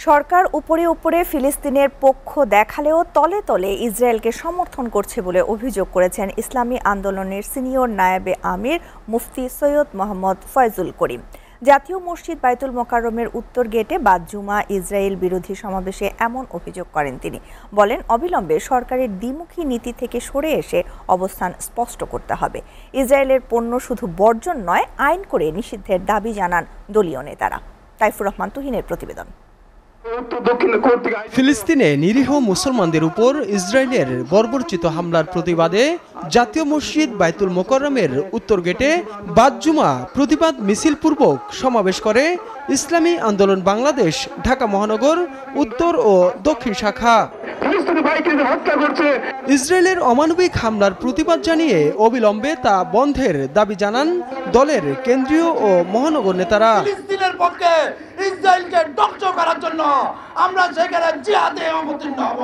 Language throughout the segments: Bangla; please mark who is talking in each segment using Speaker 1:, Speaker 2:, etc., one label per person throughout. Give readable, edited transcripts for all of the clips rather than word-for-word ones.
Speaker 1: সরকার উপরে উপরে ফিলিস্তিনের পক্ষ দেখালেও তলে তলে ইসরায়েলকে সমর্থন করছে বলে অভিযোগ করেছেন ইসলামী আন্দোলনের সিনিয়র নায়েবে আমির মুফতি সৈয়দ মোহাম্মদ ফয়জুল করিম। জাতীয় মসজিদ বাইতুল মোকাররমের উত্তর গেটে বাদ জুমা ইসরায়েল বিরোধী সমাবেশে এমন অভিযোগ করেন তিনি। বলেন, অবিলম্বে সরকারের দ্বিমুখী নীতি থেকে সরে এসে অবস্থান স্পষ্ট করতে হবে। ইসরায়েলের পণ্য শুধু বর্জন নয়, আইন করে নিষিদ্ধের দাবি জানান দলীয় নেতারা। তাইফুর রহমান তুহিনের প্রতিবেদন।
Speaker 2: ফিলিস্তিনে নিরীহ মুসলমানদের উপর ইসরায়েলের বর্বরচিত হামলার প্রতিবাদে জাতীয় মসজিদ বাইতুল মোকাররমের উত্তর গেটে বাদ জুমা প্রতিবাদ মিছিল পূর্বক সমাবেশ করে ইসলামী আন্দোলন বাংলাদেশ ঢাকা মহানগর উত্তর ও দক্ষিণ শাখা। ইসরায়েলের অমানবিক হামলার প্রতিবাদ জানিয়ে অবিলম্বে তা বন্ধের দাবি জানান দলের কেন্দ্রীয় ও মহানগর নেতারা।
Speaker 3: ফিলিস্তিনের পক্ষে ইসরায়েলকে ধ্বংস করার জন্য আমরা সেখানে জিহাদে অবতীর্ণ হব।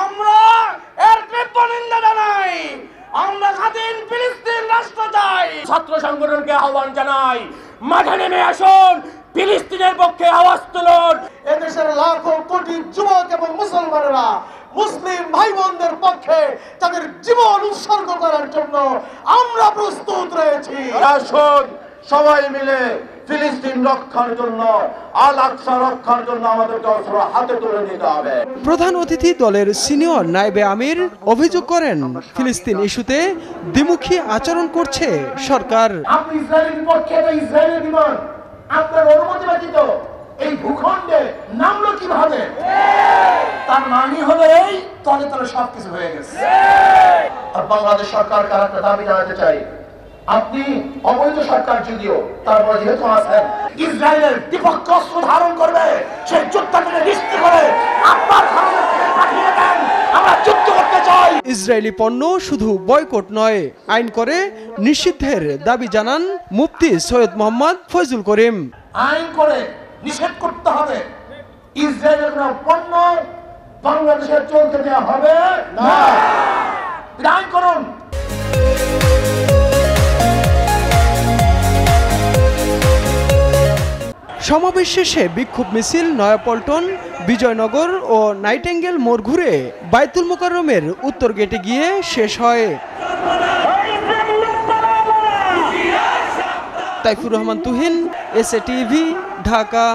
Speaker 3: আমরা এর তীব্র নিন্দা জানাই। আমরা স্বাধীন ফিলিস্তিন রাষ্ট্র চাই। ছাত্র সংগঠনকে আহ্বান জানাই, মাঠে নেমে আসুন, ফিলিস্তিনের পক্ষে আওয়াজ তুলুন। এদেশের লাখো কোটি যুবক এবং মুসলমানেরা মুসলিম ভাই বোনদের পক্ষে তাদের জীবন উৎসর্গ করার জন্য আমরা প্রস্তুত রয়েছি। আসুন সবাই মিলে ফিলিস্তিন রক্ষার জন্য, আল আকসা রক্ষার জন্য আমাদেরকে অস্ত্র হাতে তুলে নিতে হবে।
Speaker 2: প্রধান অতিথি দলের সিনিয়র নায়েবে আমির অভিযোগ করেন, ফিলিস্তিন ইস্যুতে দ্বিমুখী আচরণ করছে সরকার।
Speaker 3: আপনি ইসরায়েলের পক্ষে, ইসরায়েলের বিমান আপনার অনুমতি ব্যতীত এই ভূখণ্ডে নামলো কিভাবে? তার মানে হলো এই তলে তলে সবকিছু হয়ে গেছে। আর বাংলাদেশ সরকার কার একটা দাবি জানাতে চাই, আপনি অবৈধ সরকার যদিও তারপর যেহেতু আছেন, ইসরায়েলের বিপক্ষে অস্ত্র ধারণ করবে সেই যুদ্ধটাকে নিশ্চিত করে আপনার পাঠিয়ে দেন। আমরা যুদ্ধ করতে চাই।
Speaker 2: ইসরায়েলি পণ্য শুধু বয়কট নয়, আইন করে নিষিদ্ধের দাবি জানান মুফতি সৈয়দ মোহাম্মদ ফয়জুল করিম।
Speaker 3: আইন করে নিষেধ করতে হবে। ইসরায়েলের কোনো পণ্য বাংলাদেশে চলতে দেওয়া হবে না। আইন করুন।
Speaker 2: সমাবেশ শেষে বিক্ষোভ মিছিল নয়াপল্টন, বিজয়নগর ও নাইটেঙ্গেল মোড় ঘুরে বাইতুল মোকাররমের উত্তর গেটে গিয়ে শেষ হয়। Taifur Rahman Tuhin, SA TV, Dhaka.